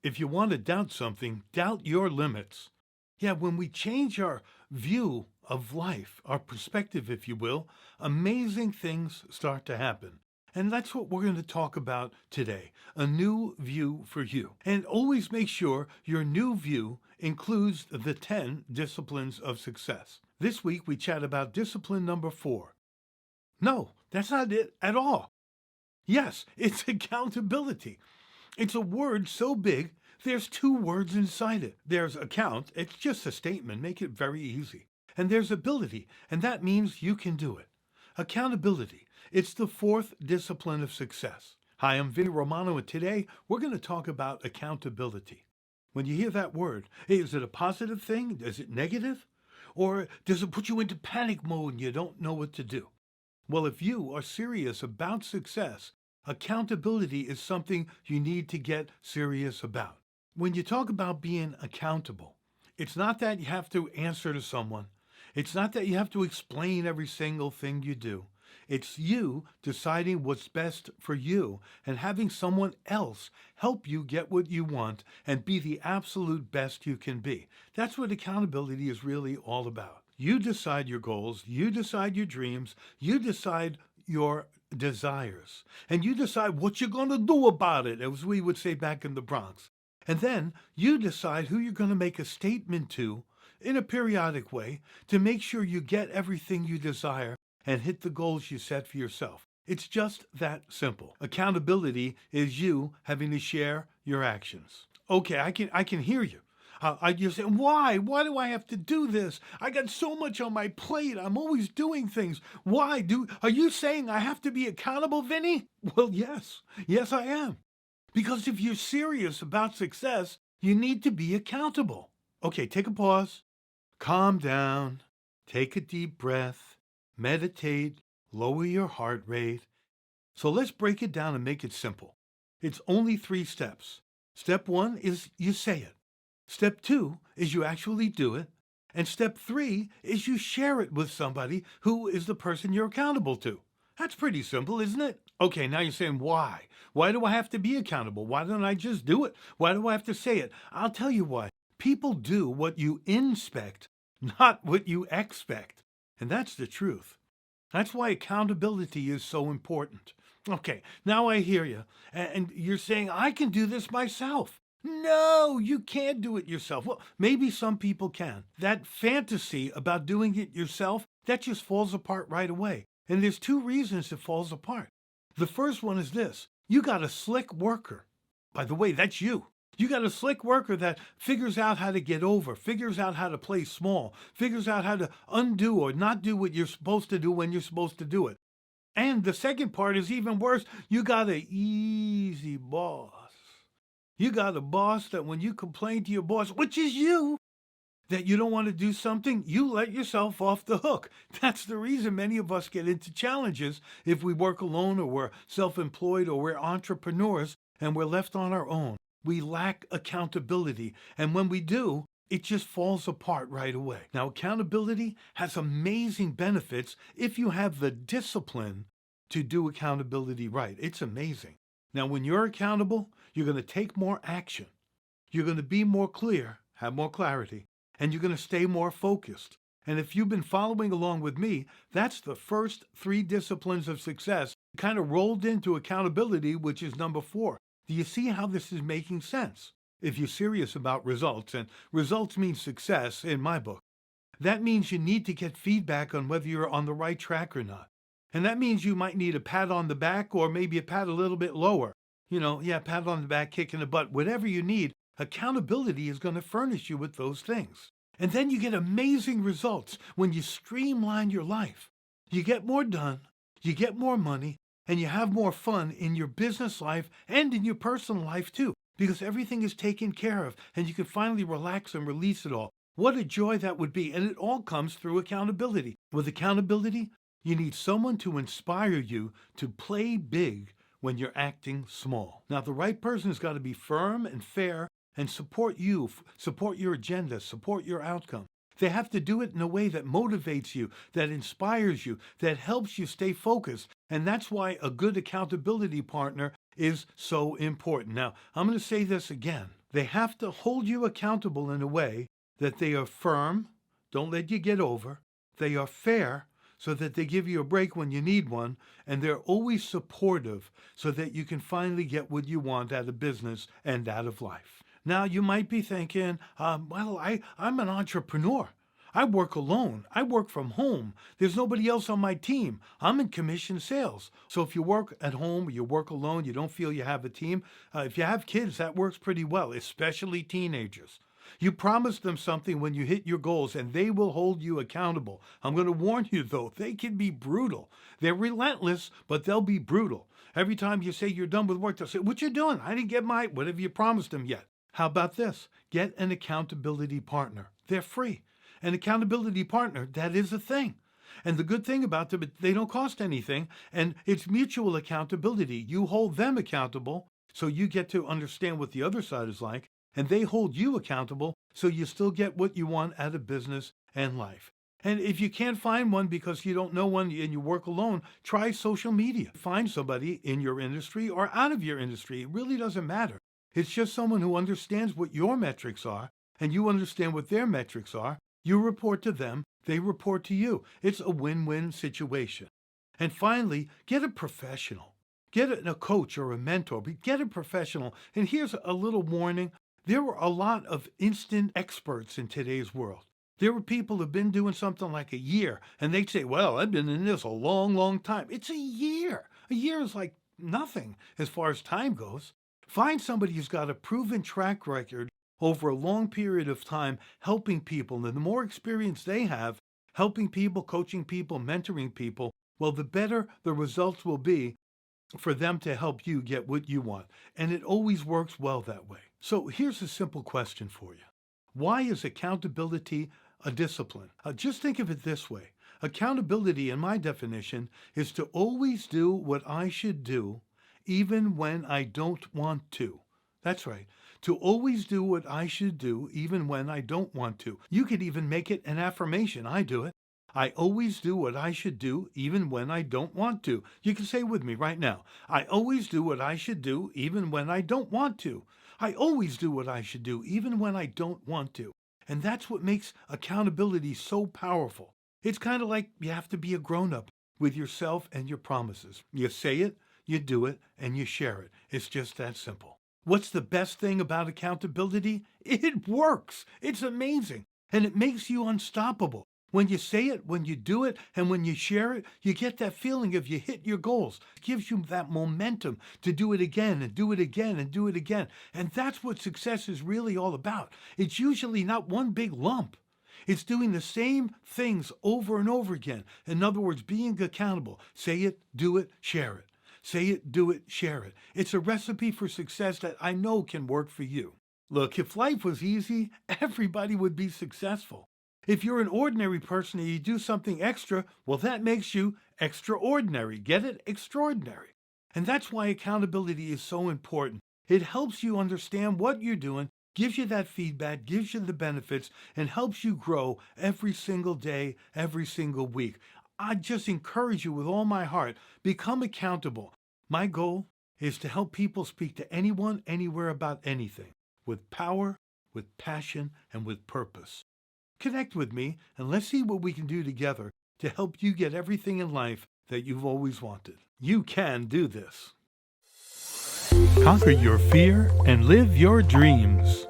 If you want to doubt something, doubt your limits. Yeah, when we change our view of life, our perspective, if you will, amazing things start to happen. And that's what we're going to talk about today, a new view for you. And always make sure your new view includes the 10 disciplines of success. This week we chat about discipline number 4. No, that's not it at all. Yes, it's accountability. It's a word so big, there's 2 words inside it. There's account, it's just a statement, make it very easy. And there's ability, and that means you can do it. Accountability, it's the 4th discipline of success. Hi, I'm Vinnie Romano, and today we're going to talk about accountability. When you hear that word, is it a positive thing? Is it negative? Or does it put you into panic mode and you don't know what to do? Well, if you are serious about success, accountability is something you need to get serious about. When you talk about being accountable, it's not that you have to answer to someone. It's not that you have to explain every single thing you do. It's you deciding what's best for you and having someone else help you get what you want and be the absolute best you can be. That's what accountability is really all about. You decide your goals, you decide your dreams, you decide your desires, and you decide what you're going to do about it, as we would say back in the Bronx. And then you decide who you're going to make a statement to in a periodic way to make sure you get everything you desire and hit the goals you set for yourself. It's just that simple. Accountability is you having to share your actions. Okay, I can hear you. You say, why? Why do I have to do this? I got so much on my plate. I'm always doing things. Why? Are you saying I have to be accountable, Vinny? Well, yes. Yes, I am. Because if you're serious about success, you need to be accountable. Okay, take a pause. Calm down. Take a deep breath. Meditate. Lower your heart rate. So let's break it down and make it simple. It's only 3 steps. Step 1 is you say it. Step 2 is you actually do it. And step 3 is you share it with somebody who is the person you're accountable to. That's pretty simple, isn't it? Okay, now you're saying why? Why do I have to be accountable? Why don't I just do it? Why do I have to say it? I'll tell you why. People do what you inspect, not what you expect. And that's the truth. That's why accountability is so important. Okay, now I hear you. And you're saying, I can do this myself. No, you can't do it yourself. Well, maybe some people can. That fantasy about doing it yourself, that just falls apart right away. And there's 2 reasons it falls apart. The first one is this. You got a slick worker. By the way, that's you. You got a slick worker that figures out how to get over, figures out how to play small, figures out how to undo or not do what you're supposed to do when you're supposed to do it. And the second part is even worse. You got an easy boss. You got a boss that when you complain to your boss, which is you, that you don't want to do something, you let yourself off the hook. That's the reason many of us get into challenges if we work alone or we're self-employed or we're entrepreneurs and we're left on our own. We lack accountability. And when we do, it just falls apart right away. Now, accountability has amazing benefits if you have the discipline to do accountability right. It's amazing. Now, when you're accountable, you're going to take more action. You're going to be more clear, have more clarity, and you're going to stay more focused. And if you've been following along with me, that's the first 3 disciplines of success kind of rolled into accountability, which is number 4. Do you see how this is making sense? If you're serious about results, and results mean success in my book, that means you need to get feedback on whether you're on the right track or not. And that means you might need a pat on the back or maybe a pat a little bit lower. Pat on the back, kick in the butt, whatever you need. Accountability is going to furnish you with those things. And then you get amazing results when you streamline your life. You get more done, you get more money, and you have more fun in your business life and in your personal life too, because everything is taken care of and you can finally relax and release it all. What a joy that would be. And it all comes through accountability. With accountability, you need someone to inspire you to play big when you're acting small. Now, the right person has got to be firm and fair and support you, support your agenda, support your outcome. They have to do it in a way that motivates you, that inspires you, that helps you stay focused. And that's why a good accountability partner is so important. Now, I'm going to say this again. They have to hold you accountable in a way that they are firm, don't let you get over. They are fair, so that they give you a break when you need one. And they're always supportive, so that you can finally get what you want out of business and out of life. Now, you might be thinking, I'm an entrepreneur. I work alone. I work from home. There's nobody else on my team. I'm in commission sales. So if you work at home or you work alone, you don't feel you have a team. If you have kids, that works pretty well, especially teenagers. You promise them something when you hit your goals and they will hold you accountable. I'm going to warn you though, they can be brutal. They're relentless, but they'll be brutal. Every time you say you're done with work, they'll say, "What you doing? I didn't get what have you promised them yet?" How about this? Get an accountability partner. They're free. An accountability partner, that is a thing. And the good thing about them, they don't cost anything, and it's mutual accountability. You hold them accountable, so you get to understand what the other side is like, and they hold you accountable, so you still get what you want out of business and life. And if you can't find one because you don't know one and you work alone, try social media. Find somebody in your industry or out of your industry. It really doesn't matter. It's just someone who understands what your metrics are, and you understand what their metrics are. You report to them, they report to you. It's a win-win situation. And finally, get a professional. Get a coach or a mentor, but get a professional. And here's a little warning. There are a lot of instant experts in today's world. There are people who've been doing something like a year, and they say, "Well, I've been in this a long, long time." It's a year. A year is like nothing as far as time goes. Find somebody who's got a proven track record over a long period of time helping people. And the more experience they have helping people, coaching people, mentoring people, well, the better the results will be for them to help you get what you want. And it always works well that way. So here's a simple question for you. Why is accountability a discipline? Just think of it this way. Accountability, in my definition, is to always do what I should do, even when I don't want to. That's right. To always do what I should do, even when I don't want to. You could even make it an affirmation. I do it. I always do what I should do, even when I don't want to. You can say with me right now. I always do what I should do, even when I don't want to. I always do what I should do, even when I don't want to. And that's what makes accountability so powerful. It's kind of like you have to be a grown-up with yourself and your promises. You say it, you do it, and you share it. It's just that simple. What's the best thing about accountability? It works. It's amazing. And it makes you unstoppable. When you say it, when you do it, and when you share it, you get that feeling of you hit your goals. It gives you that momentum to do it again and do it again and do it again. And that's what success is really all about. It's usually not one big lump. It's doing the same things over and over again. In other words, being accountable. Say it, do it, share it. Say it, do it, share it. It's a recipe for success that I know can work for you. Look, if life was easy, everybody would be successful. If you're an ordinary person and you do something extra, well, that makes you extraordinary. Get it? Extraordinary. And that's why accountability is so important. It helps you understand what you're doing, gives you that feedback, gives you the benefits, and helps you grow every single day, every single week. I just encourage you with all my heart, become accountable. My goal is to help people speak to anyone, anywhere about anything, with power, with passion, and with purpose. Connect with me and let's see what we can do together to help you get everything in life that you've always wanted. You can do this. Conquer your fear and live your dreams.